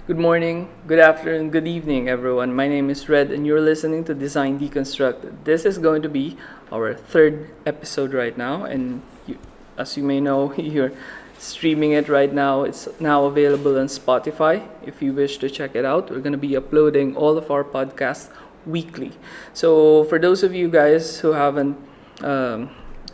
Good morning, good afternoon, good evening, everyone. My name is Red, and you're listening to Design Deconstructed. This is going to be our third episode right now, and as you may know, you're streaming it right now. It's now available on Spotify. If you wish to check it out, we're going to be uploading all of our podcasts weekly. So, for those of you guys who haven't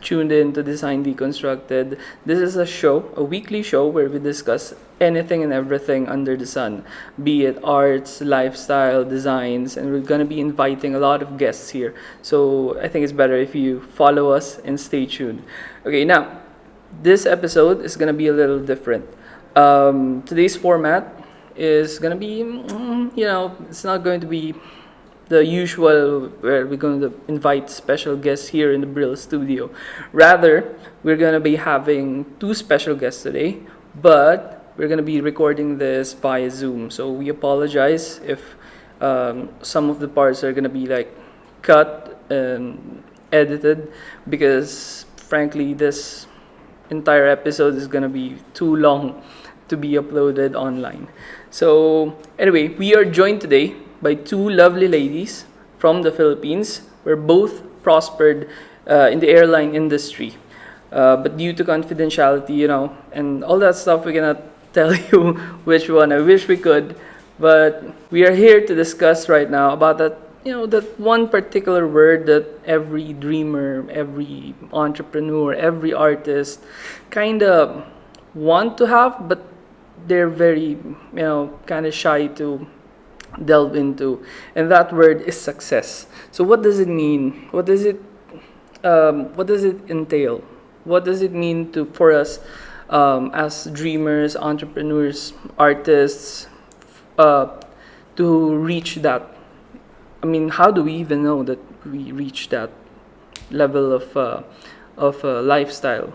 tuned in to Design Deconstructed, this is a weekly show where we discuss anything and everything under the sun, be it arts, lifestyle, designs, and we're going to be inviting a lot of guests here. So I think it's better if you follow us and stay tuned. Okay, now, this episode is going to be a little different. Today's format is going to be, it's not going to be the usual where we're going to invite special guests here in the BRILL studio. Rather, we're going to be having two special guests today, but we're going to be recording this via Zoom. So we apologize if some of the parts are going to be cut and edited, because frankly this entire episode is going to be too long to be uploaded online. So anyway, we are joined today by two lovely ladies from the Philippines. We're both prospered in the airline industry. But due to confidentiality, and all that stuff, we cannot tell you which one. I wish we could. But we are here to discuss right now about that one particular word that every dreamer, every entrepreneur, every artist kind of want to have, but they're very, kind of shy to delve into, and that word is success. So what does it mean? What does it entail? What does it mean for us as dreamers, entrepreneurs, artists, to reach that? I mean, how do we even know that we reach that level of lifestyle?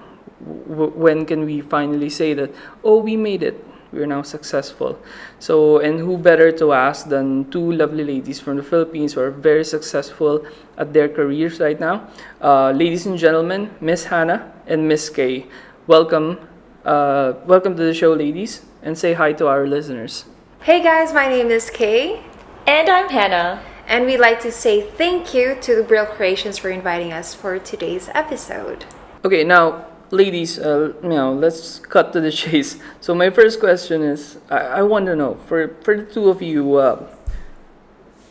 When can we finally say that, oh, we made it? We're now successful. So, and who better to ask than two lovely ladies from the Philippines who are very successful at their careers right now. Ladies and gentlemen, Miss Hannah and Miss Kaye. Welcome to the show, ladies, and say hi to our listeners. Hey guys, my name is Kaye. And I'm Hannah. And we'd like to say thank you to the BRILL Creations for inviting us for today's episode. Okay, now, ladies, let's cut to the chase. So my first question is, I want to know, for the two of you,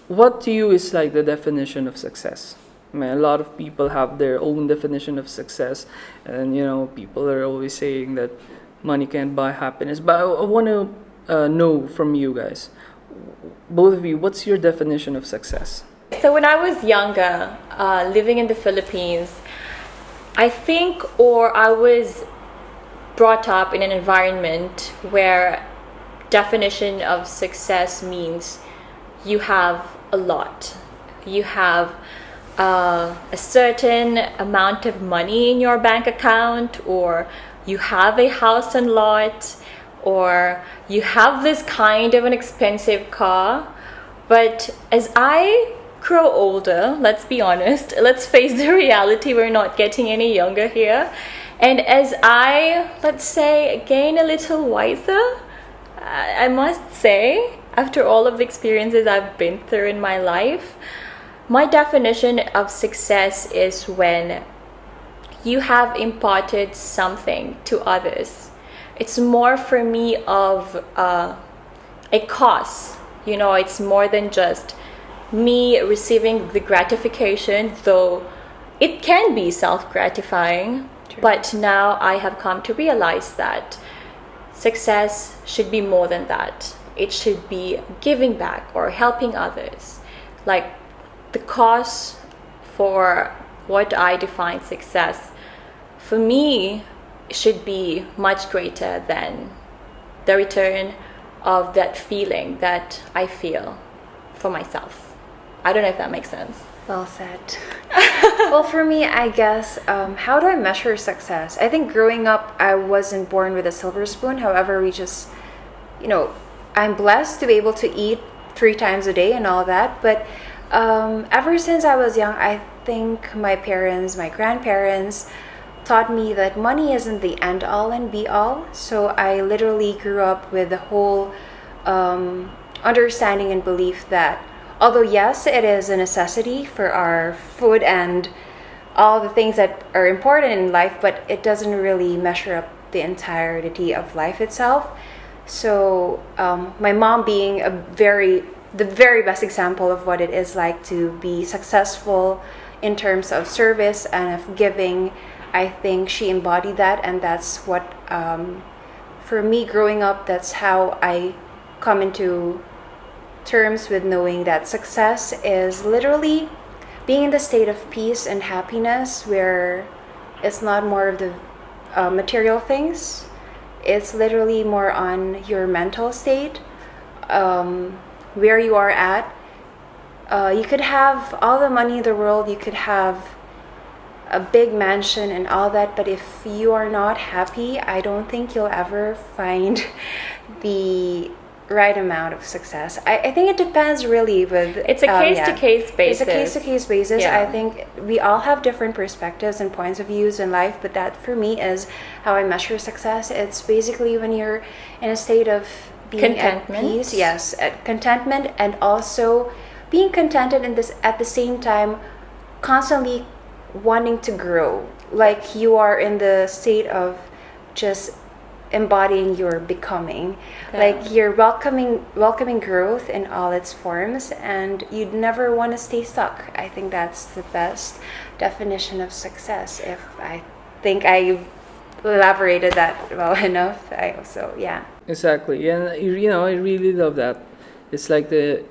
what to you is like the definition of success? I mean, a lot of people have their own definition of success, and people are always saying that money can't buy happiness. But I want to know from you guys, both of you, what's your definition of success? So when I was younger, living in the Philippines, I was brought up in an environment where definition of success means you have a lot. You have a certain amount of money in your bank account, or you have a house and lot, or you have this kind of an expensive car. But as I grow older, let's be honest, let's face the reality, we're not getting any younger here. And as I, let's say, gain a little wiser, I must say, after all of the experiences I've been through in my life, my definition of success is when you have imparted something to others. It's more for me of a cause. It's more than just me receiving the gratification, though it can be self-gratifying. True. But now I have come to realize that success should be more than that. It should be giving back or helping others. Like, the cause for what I define success, for me, should be much greater than the return of that feeling that I feel for myself. I don't know if that makes sense. Well said. Well, for me, I guess, how do I measure success? I think growing up, I wasn't born with a silver spoon. However, I'm blessed to be able to eat 3 times a day and all that. But ever since I was young, I think my grandparents taught me that money isn't the end all and be all. So I literally grew up with the whole understanding and belief that although yes, it is a necessity for our food and all the things that are important in life, but it doesn't really measure up the entirety of life itself. So my mom being the very best example of what it is like to be successful in terms of service and of giving, I think she embodied that, and that's what for me growing up, that's how I come into terms with knowing that success is literally being in the state of peace and happiness, where it's not more of the material things. It's literally more on your mental state, where you are at. You could have all the money in the world, you could have a big mansion and all that, but if you are not happy, I don't think you'll ever find the right amount of success. I think it depends really with It's a case-to-case basis. It's a case-to-case basis. Yeah. I think we all have different perspectives and points of views in life, but that for me is how I measure success. It's basically when you're in a state of being at Contentment. peace, yes, at contentment, and also being contented in this at the same time constantly wanting to grow. Like you are in the state of just embodying your becoming. Yeah. Like you're welcoming growth in all its forms, and you'd never want to stay stuck. I think that's the best definition of success. If I think I elaborated that well enough, yeah. Exactly, and I really love that. It's like the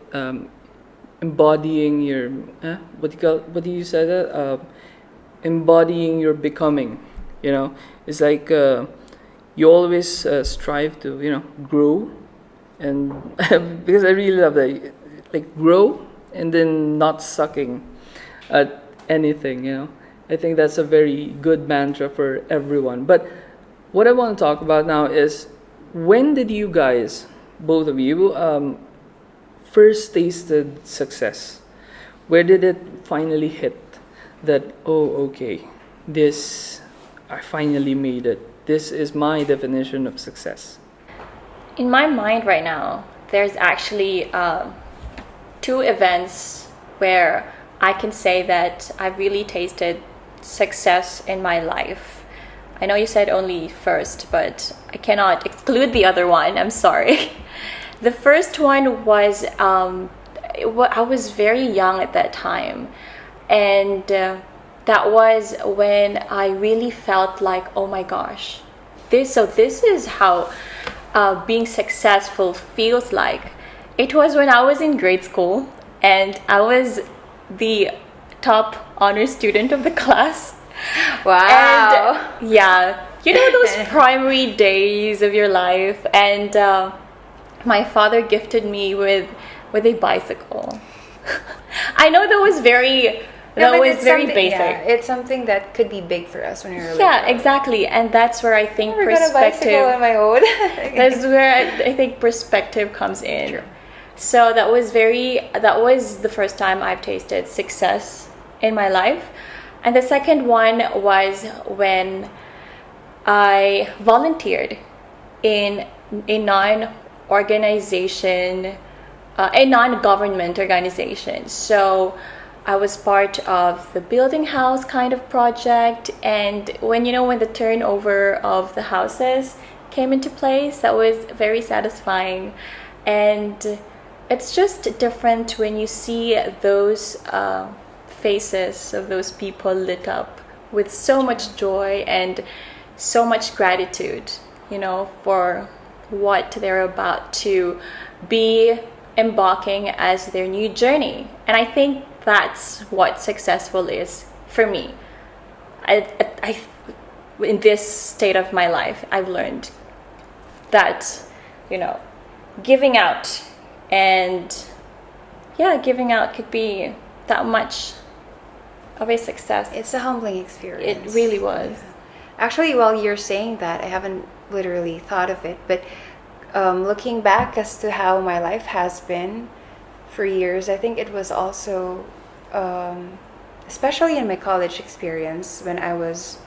embodying your what do you say that embodying your becoming. It's like you always strive to grow, and because I really love that, like grow and then not sucking at anything. I think that's a very good mantra for everyone. But what I want to talk about now is, when did you guys, both of you, first tasted success? Where did it finally hit that, oh, okay, I finally made it. This is my definition of success? In my mind right now, there's actually 2 events where I can say that I really tasted success in my life. I know you said only first, but I cannot exclude the other one. I'm sorry. The first one was I was very young at that time, and that was when I really felt like, oh my gosh, this is how being successful feels like. It was when I was in grade school, and I was the top honor student of the class. Wow. And yeah, those primary days of your life, and my father gifted me with a bicycle. I know that was very basic. Yeah, it's something that could be big for us when you're really Yeah, young. exactly, and that's where I think I got a bicycle on my own. that's where I think perspective comes in. True. So that was the first time I've tasted success in my life. And the second one was when I volunteered in a non-government organization. So I was part of the building house kind of project, and when the turnover of the houses came into place, that was very satisfying. And it's just different when you see those faces of those people lit up with so much joy and so much gratitude, for what they're about to be embarking as their new journey. And I think that's what successful is for me. I in this state of my life, I've learned that, giving out, and giving out could be that much of a success. It's a humbling experience. It really was. Actually, while you're saying that, I haven't literally thought of it, but looking back as to how my life has been for years, I think it was also, especially in my college experience, when I was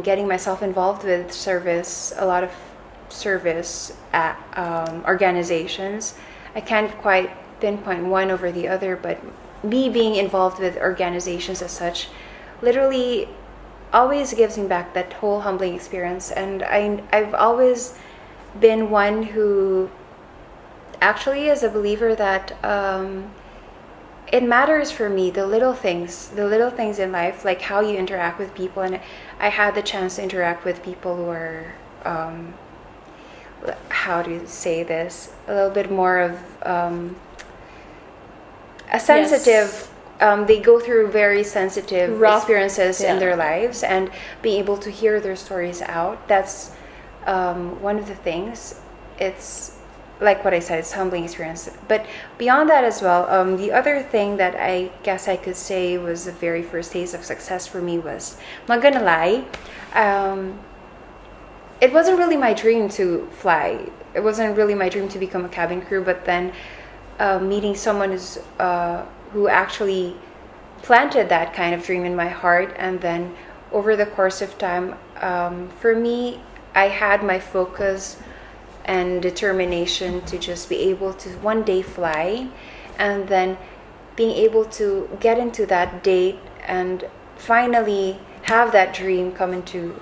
getting myself involved with service, a lot of service organizations. I can't quite pinpoint one over the other, but me being involved with organizations as such literally always gives me back that whole humbling experience. And I've always been one who actually is a believer that it matters for me, the little things in life, like how you interact with people. And I had the chance to interact with people who are how do you say this, a little bit more of a sensitive, they go through very sensitive experiences in their lives, and being able to hear their stories out, that's one of the things. It's like what I said, it's a humbling experience. But beyond that as well, the other thing that I guess I could say was the very first taste of success for me was, I'm not gonna lie, it wasn't really my dream to fly. It wasn't really my dream to become a cabin crew, but then meeting someone who actually planted that kind of dream in my heart, and then over the course of time, for me, I had my focus and determination to just be able to one day fly, and then being able to get into that date and finally have that dream come into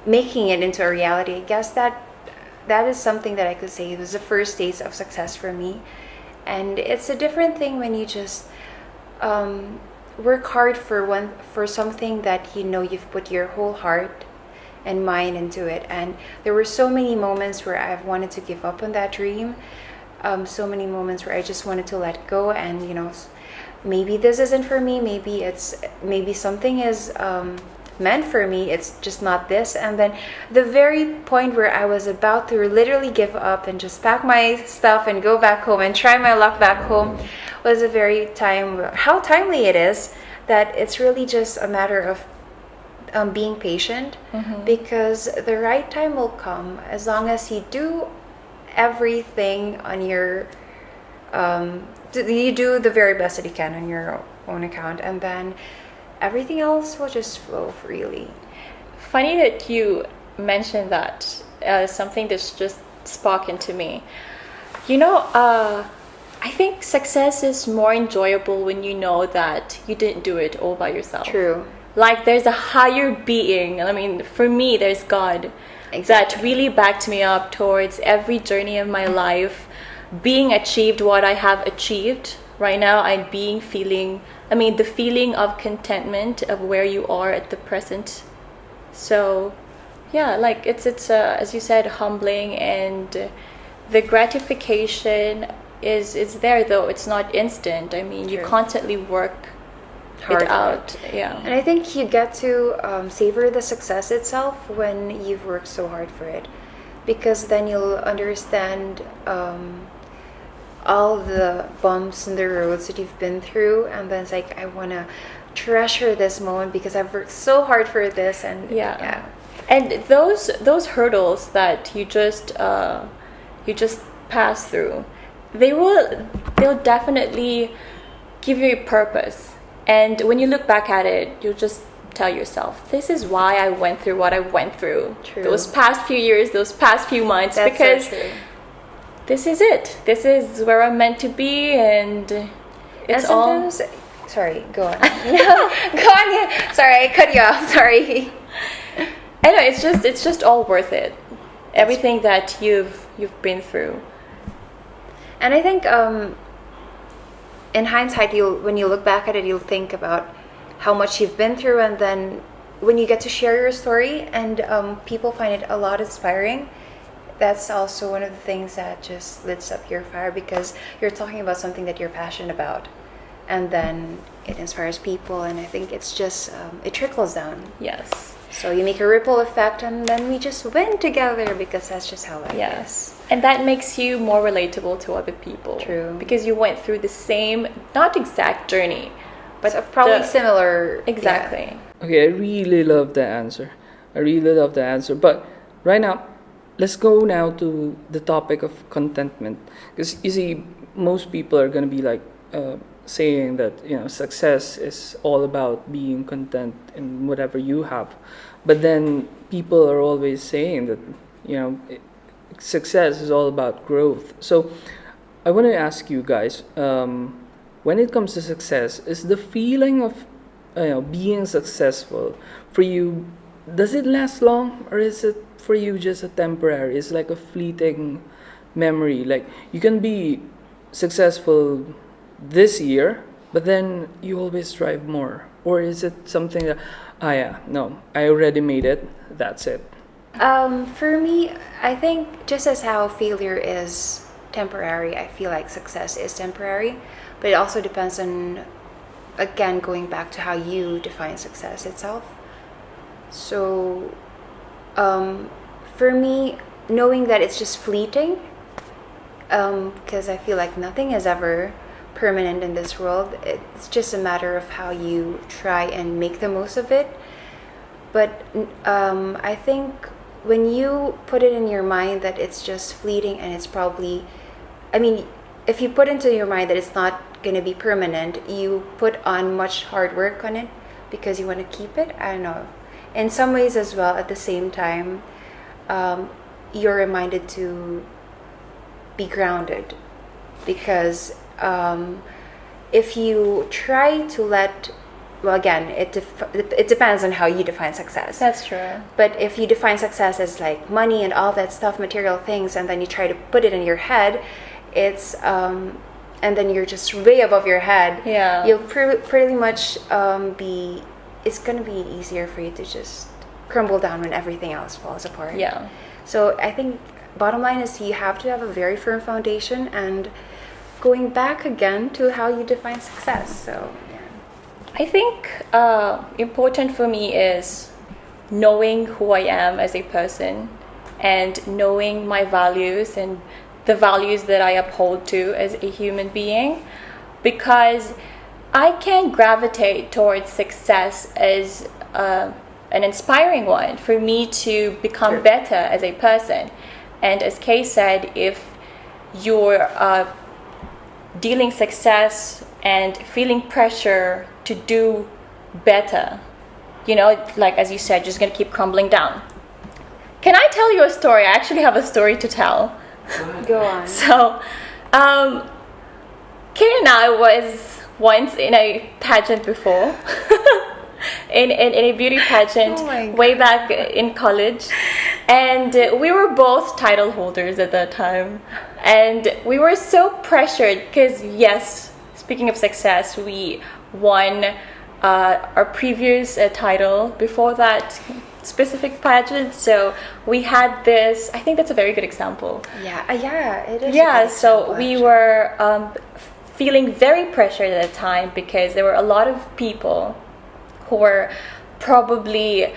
making it into a reality. I guess that is something that I could say was the first taste of success for me. And it's a different thing when you just work hard for something that you know you've put your whole heart and mind into it. And there were so many moments where I've wanted to give up on that dream, so many moments where I just wanted to let go, and maybe this isn't for me, maybe something is meant for me, it's just not this. And then the very point where I was about to literally give up and just pack my stuff and go back home and try my luck back home was a very time, how timely it is, that it's really just a matter of being patient, because the right time will come as long as you do everything on your you do the very best that you can on your own account, and then everything else will just flow freely. Funny that you mentioned that, something that's just sparked into me. I think success is more enjoyable when you know that you didn't do it all by yourself. True. Like there's a higher being. I mean, for me, there's God. Exactly. That really backed me up towards every journey of my life, being achieved what I have achieved. Right now, the feeling of contentment of where you are at the present. So, yeah, like it's as you said, humbling, and the gratification is there, though it's not instant. I mean, you constantly work hard it out. Yeah. And I think you get to savor the success itself when you've worked so hard for it, because then you'll understand all the bumps in the roads that you've been through, and then it's like, I want to treasure this moment because I've worked so hard for this. And yeah. And those hurdles that you just pass through, they'll definitely give you a purpose. And when you look back at it, you'll just tell yourself, this is why I went through what I went through. True. Those past few years, those past few months. That's because so true. This is it. This is where I'm meant to be, and it's all. Sorry, go on. No, go on. Sorry, I cut you off. Sorry. I know, it's just all worth it. Everything that you've been through. And I think in hindsight, when you look back at it, you'll think about how much you've been through, and then when you get to share your story and people find it a lot inspiring, that's also one of the things that just lights up your fire, because you're talking about something that you're passionate about, and then it inspires people. And I think it's just it trickles down. Yes. So you make a ripple effect, and then we just win together, because that's just how life is. And that makes you more relatable to other people. True. Because you went through the same, not exact journey, but so probably similar. Exactly. Yeah. Okay, I really love the answer. But right now, let's go now to the topic of contentment. Because you see, most people are going to be like saying that, success is all about being content in whatever you have. But then people are always saying that, success is all about growth. So I want to ask you guys, when it comes to success, is the feeling of being successful for you, does it last long, or is it for you just a temporary? It's like a fleeting memory. Like you can be successful this year, but then you always strive more. Or is it something that, no, I already made it, that's it? For me, I think just as how failure is temporary, I feel like success is temporary, but it also depends on, again, going back to how you define success itself. So, for me, knowing that it's just fleeting, because I feel like nothing is ever permanent in this world. It's just a matter of how you try and make the most of it. But I think when you put it in your mind that it's just fleeting and it's probably, I mean, if you put into your mind that it's not going to be permanent, you put on much hard work on it because you want to keep it. I don't know. In some ways as well, at the same time, you're reminded to be grounded, because if you try to let, well, again, it depends on how you define success. That's true. But if you define success as like money and all that stuff, material things, and then you try to put it in your head, it's and then you're just way above your head. Yeah. You'll pretty much be. It's gonna be easier for you to just crumble down when everything else falls apart. Yeah. So I think bottom line is you have to have a very firm foundation, and going back again to how you define success. So yeah. I think important for me is knowing who I am as a person and knowing my values and the values that I uphold to as a human being, because I can gravitate towards success as an inspiring one for me to become Sure. better as a person. And as Kaye said, if you're dealing success and feeling pressure to do better, like as you said, just gonna keep crumbling down. Can I tell you a story? I actually have a story to tell. Go on. So, Kaye and I was once in a pageant before, in a beauty pageant Oh my God. way back in college, and we were both title holders at that time, and we were so pressured because, yes, speaking of success, we won our previous title before that specific pageant, so we had this. I think that's a very good example. Yeah, it is. Yeah, a good so example, we actually. were feeling very pressured at the time because there were a lot of people who were probably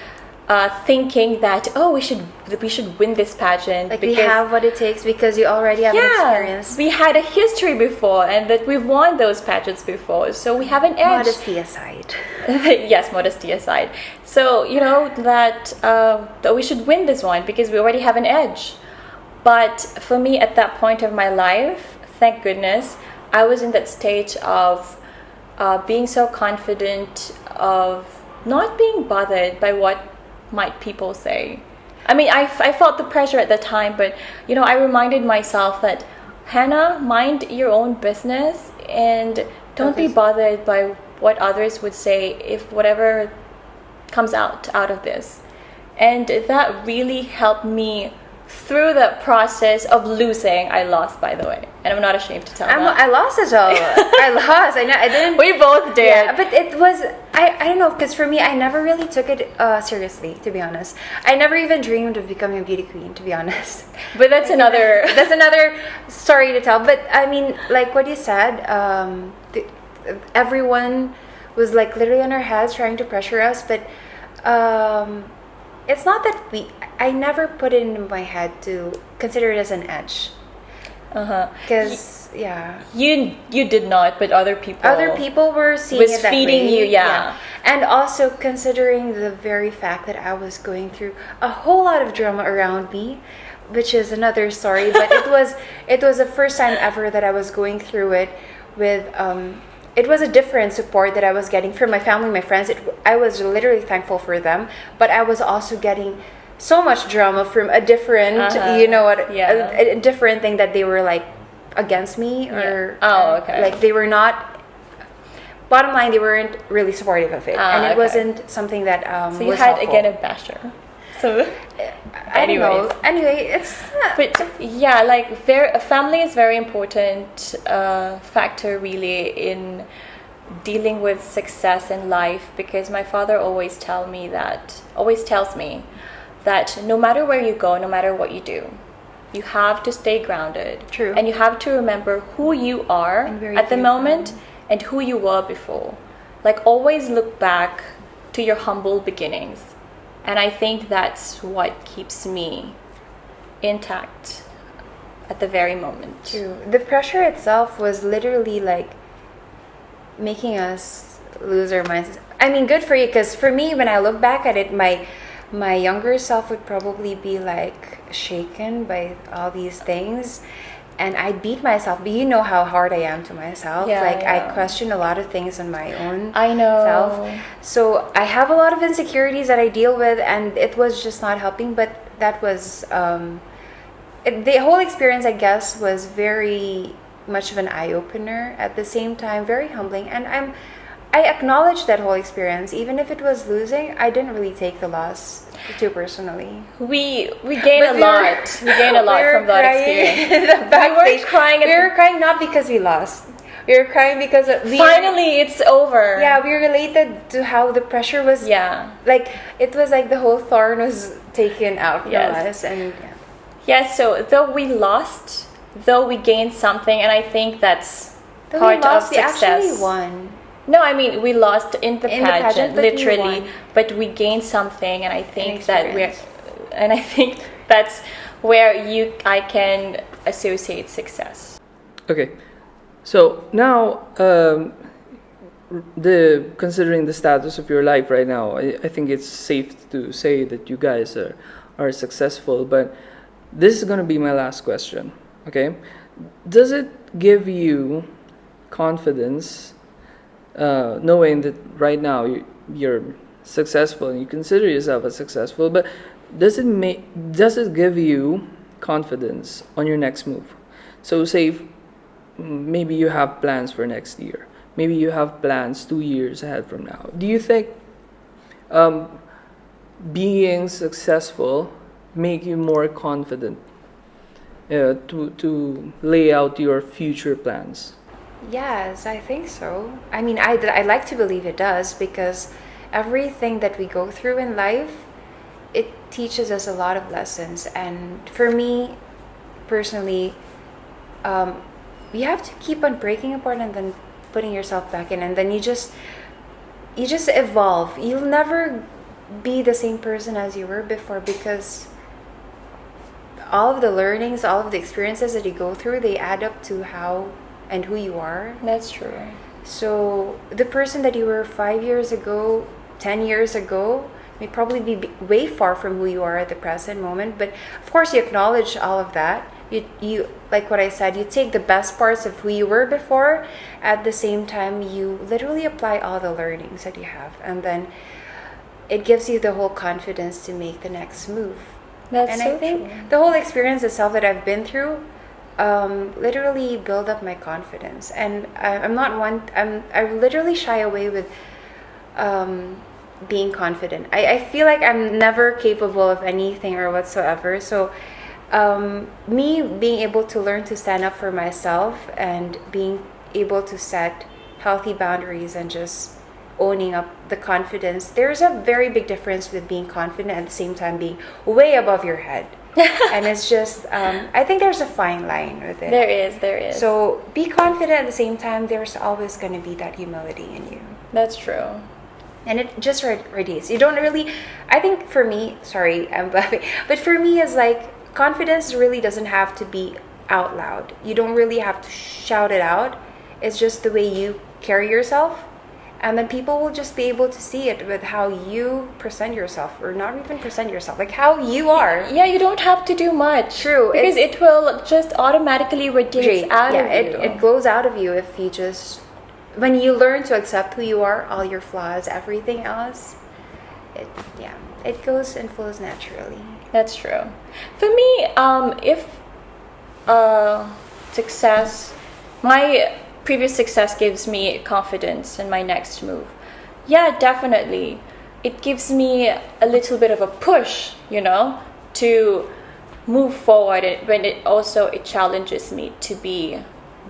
thinking that, oh, we should win this pageant, Like because we have what it takes because you already have an experience. we had a history before and that we've won those pageants before, so we have an edge. Modesty aside. Yes, modesty aside. So that we should win this one because we already have an edge. But for me, at that point of my life, thank goodness, I was in that stage of being so confident, of not being bothered by what might people say. I mean, I felt the pressure at the time, but I reminded myself that, Hannah, mind your own business and don't be bothered by what others would say if whatever comes out of this. And that really helped me through the process of losing. I lost, by the way, and I'm not ashamed to tell that. I lost as well. I lost. I didn't. We both did. Yeah, but it was. I don't know, because for me, I never really took it seriously. To be honest, I never even dreamed of becoming a beauty queen. To be honest, But that's another. that's another story to tell. But I mean, like what you said, everyone was like literally on our heads trying to pressure us. But it's not that I never put it in my head to consider it as an edge. Because You did not, but other people were seeing was it that feeding way. you, yeah. And also considering the very fact that I was going through a whole lot of drama around me, which is another story. But it was the first time ever that I was going through it with. It was a different support that I was getting from my family, my friends. I was literally thankful for them, but I was also getting so much drama from a different, you know what, Yeah. a different thing that they were like against me or Okay. like they were not. Bottom line, they weren't really supportive of it, and it okay. wasn't something that So you was had helpful. again a basher. So I don't know. anyways. Anyway, it's But yeah, like family is very important factor really in dealing with success in life, because my father always tells me that no matter where you go, no matter what you do, you have to stay grounded. True. And you have to remember who you are And where you at the came moment from. and who you were before. Like always look back to your humble beginnings. And I think that's what keeps me intact at the very moment. true. The pressure itself was literally like making us lose our minds. I mean, good for you, because for me, when I look back at it, my younger self would probably be like shaken by all these things, and I beat myself. But you know how hard I am to myself. Yeah, like yeah. I question a lot of things on my own I know. self. So I have a lot of insecurities that I deal with, and it was just not helping. But that was the whole experience, I guess, was very much of an eye opener. At the same time, very humbling, and I acknowledge that whole experience. Even if it was losing, I didn't really take the loss too personally. We gain But a lot. We gain a lot we were from that crying experience. in the backstage. crying at We were crying not because we lost. We were crying because Finally, it's over. Yeah, we related to how the pressure was. Yeah. Like it was like the whole thorn was taken out from Yes. us, and Yeah, so though we lost, though we gained something, and I think that's though part we lost, of success. we actually won. No, I mean we lost in the In the pageant, pageant, but we literally, won. but we gained something, and I think experience. and I think that's where I can associate success. Okay, so now considering the status of your life right now, I think it's safe to say that you guys are successful. But this is gonna be my last question. Okay, does it give you confidence knowing that right now you're successful and you consider yourself as successful? But does it give you confidence on your next move? So say maybe you have plans for next year. Maybe you have plans 2 years ahead from now. Do you think being successful make you more confident to lay out your future plans? Yes, I think so. I mean, I like to believe it does, because everything that we go through in life, it teaches us a lot of lessons. And for me, personally, you have to keep on breaking apart and then putting yourself back in, and then you just evolve. You'll never be the same person as you were before, because all of the learnings, all of the experiences that you go through, they add up to how and who you are. That's true. So the person that you were 5 years ago, 10 years ago, may probably be way far from who you are at the present moment. But of course, you acknowledge all of that. You like what I said, you take the best parts of who you were before. At the same time, you literally apply all the learnings that you have, and then it gives you the whole confidence to make the next move. That's And so I think true. the whole experience itself that I've been through literally build up my confidence. And I literally shy away with being confident. I feel like I'm never capable of anything or whatsoever. So me being able to learn to stand up for myself and being able to set healthy boundaries and just owning up the confidence, there's a very big difference with being confident at the same time being way above your head. And it's just I think there's a fine line with it. There is. So be confident at the same time. There's always going to be that humility in you, That's true. and it just radiates. You don't really, I think for me, sorry, I'm laughing, but for me, it's like confidence really doesn't have to be out loud. You don't really have to shout it out. It's just the way you carry yourself, and then people will just be able to see it with how you present yourself, or not even present yourself, like how you are. Yeah, you don't have to do much. True, Because it will just automatically radiate out of you. It glows out of you if you just, when you learn to accept who you are, all your flaws, everything else, it goes and flows naturally. That's true. For me, if success, my previous success gives me confidence in my next move. Yeah, definitely. It gives me a little bit of a push, to move forward. When it challenges me to be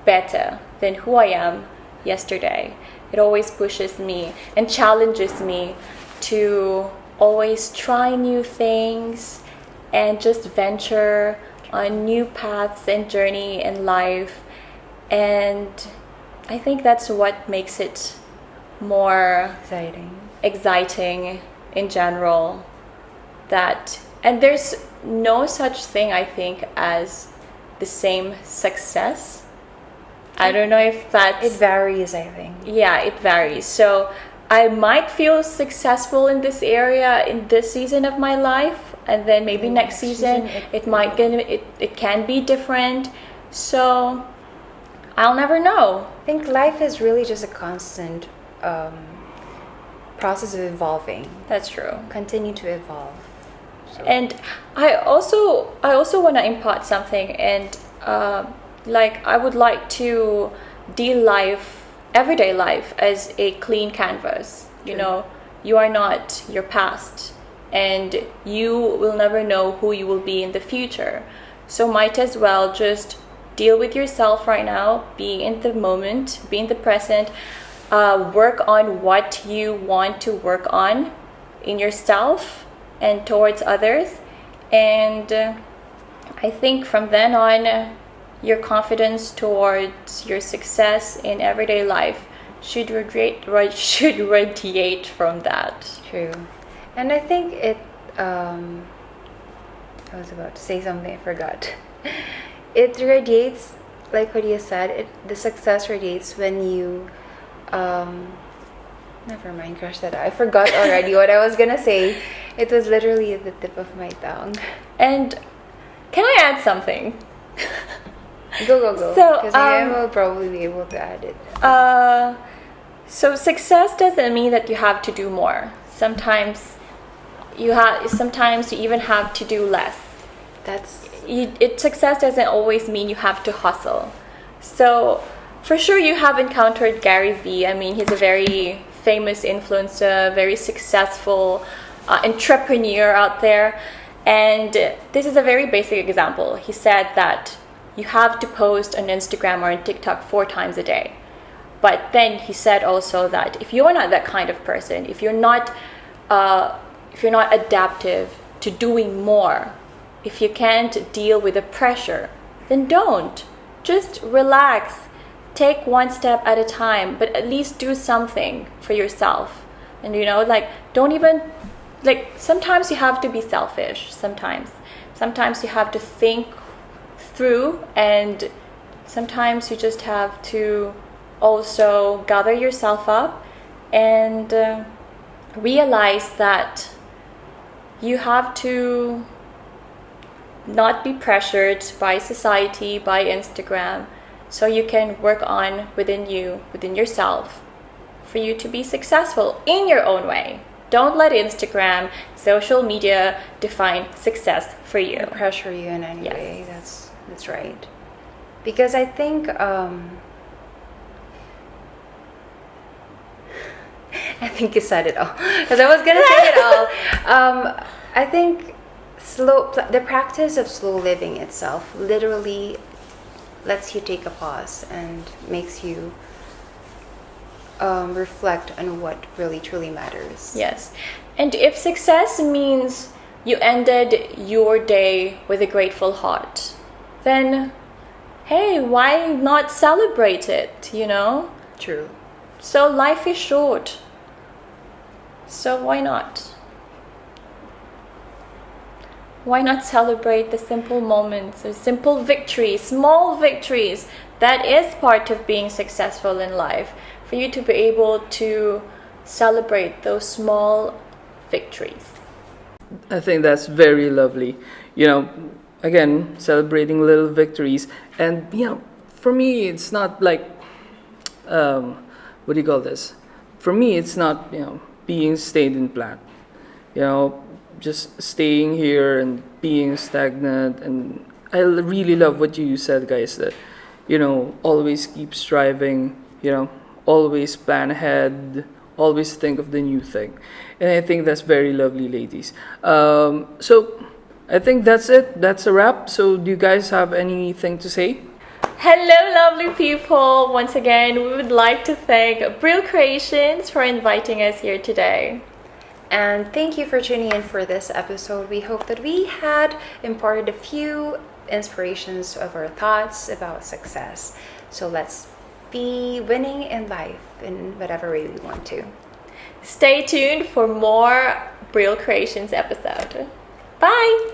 better than who I am yesterday. It always pushes me and challenges me to always try new things and just venture on new paths and journey in life. And I think that's what makes it more exciting in general. And there's no such thing, I think, as the same success. I don't know if that's... It varies, I think. Yeah, it varies. So I might feel successful in this area in this season of my life, and then maybe next season it can be different. So I'll never know. I think life is really just a constant process of evolving. That's true. Continue to evolve. So. And I also want to impart something, and I would like to deal everyday life as a clean canvas. You are not your past, and you will never know who you will be in the future. So might as well just deal with yourself right now, be in the moment, be in the present, work on what you want to work on in yourself and towards others. And I think from then on, your confidence towards your success in everyday life should radiate from that. True. And I think I was about to say something, I forgot. It radiates, like what you said, the success radiates when you never mind, crush that out. I forgot already what I was gonna say. It was literally at the tip of my tongue. And can I add something? Go. So, because I will probably be able to add it. So success doesn't mean that you have to do more. Sometimes you even have to do less. Success doesn't always mean you have to hustle. So for sure you have encountered Gary Vee. I mean, he's a very famous influencer, very successful entrepreneur out there. And this is a very basic example. He said that you have to post on Instagram or on TikTok 4 times a day. But then he said also that if you're not that kind of person, if you're not adaptive to doing more, if you can't deal with the pressure, then don't. Just relax. Take one step at a time, but at least do something for yourself. And don't even, sometimes you have to be selfish. Sometimes you have to think through, and sometimes you just have to also gather yourself up and realize that you have to not be pressured by society, by Instagram, so you can work on within yourself for you to be successful in your own way. Don't let Instagram, social media define success for you. Or pressure you in any Yes. way. That's right. Because I think I think you said it all. Because I was gonna say it all. I think the practice of slow living itself literally lets you take a pause and makes you reflect on what really truly matters. Yes. And if success means you ended your day with a grateful heart, then hey, why not celebrate it, True. So life is short. So why not? Why not celebrate the simple moments, the simple victories, small victories? That is part of being successful in life. For you to be able to celebrate those small victories. I think that's very lovely. Again, celebrating little victories. And, for me, it's not like, what do you call this? For me, it's not, being stayed in plant. Just staying here and being stagnant. And really love what you said, guys, that, always keep striving, always plan ahead, always think of the new thing. And I think that's very lovely, ladies. So I think that's it. That's a wrap. So do you guys have anything to say? Hello, lovely people. Once again, we would like to thank BRILL Creations for inviting us here today. And thank you for tuning in for this episode. We hope that we had imparted a few inspirations of our thoughts about success. So let's be winning in life in whatever way we want to. Stay tuned for more BRILL Creations episode. Bye!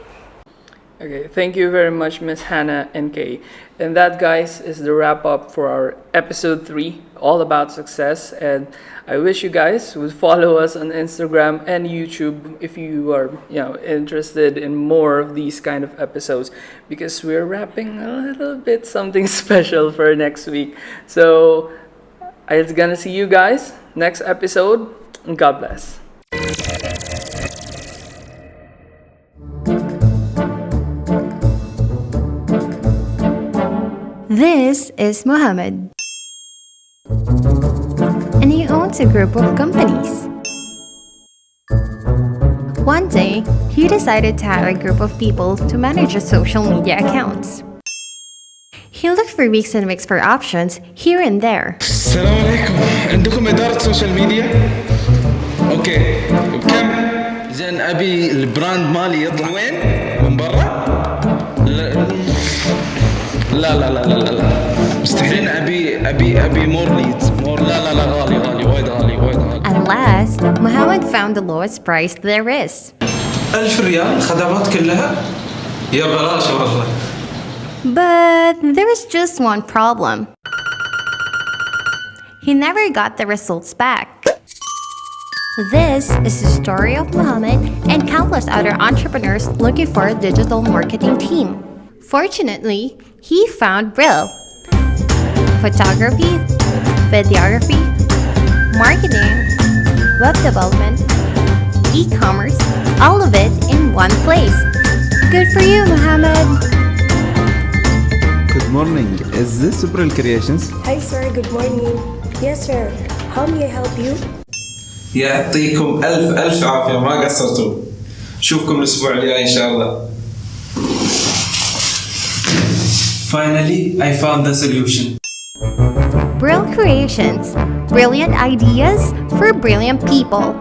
Okay, thank you very much, Miss Hannah and Kaye. And that, guys, is the wrap up for our episode 3, all about success. And I wish you guys would follow us on Instagram and YouTube if you are, interested in more of these kind of episodes, because we're wrapping a little bit something special for next week. So I'm gonna see you guys next episode. And God bless. This is Mohammed, and he owns a group of companies. One day, he decided to hire a group of people to manage his social media accounts. He looked for weeks and weeks for options here and there. السلام عليكم، عندكم إدارة سوشيال ميديا؟ أوكي، بكم؟ زين أبي البراند مالي يطلع وين؟ من برا؟ لا مستحيل. أبي مور ليدز لا غالي وايد غالي. At last, Mohammed found the lowest price there is. 1000 ريال خدمات كلها؟ يا بلاش والله. But there was just one problem. He never got the results back. This is the story of Mohammed and countless other entrepreneurs looking for a digital marketing team. Fortunately, he found BRILL. Photography, videography, marketing, web development, e-commerce, all of it in one place. Good for you, Mohammed. Good morning. Is this BRILL Creations? Hi sir, good morning. Yes sir, how may I help you? يعطيكم ألف عافية، ما قصرتوا. شوفكم الأسبوع الجاي إن شاء الله. Finally, I found the solution. BRILL Creations. Brilliant ideas for brilliant people.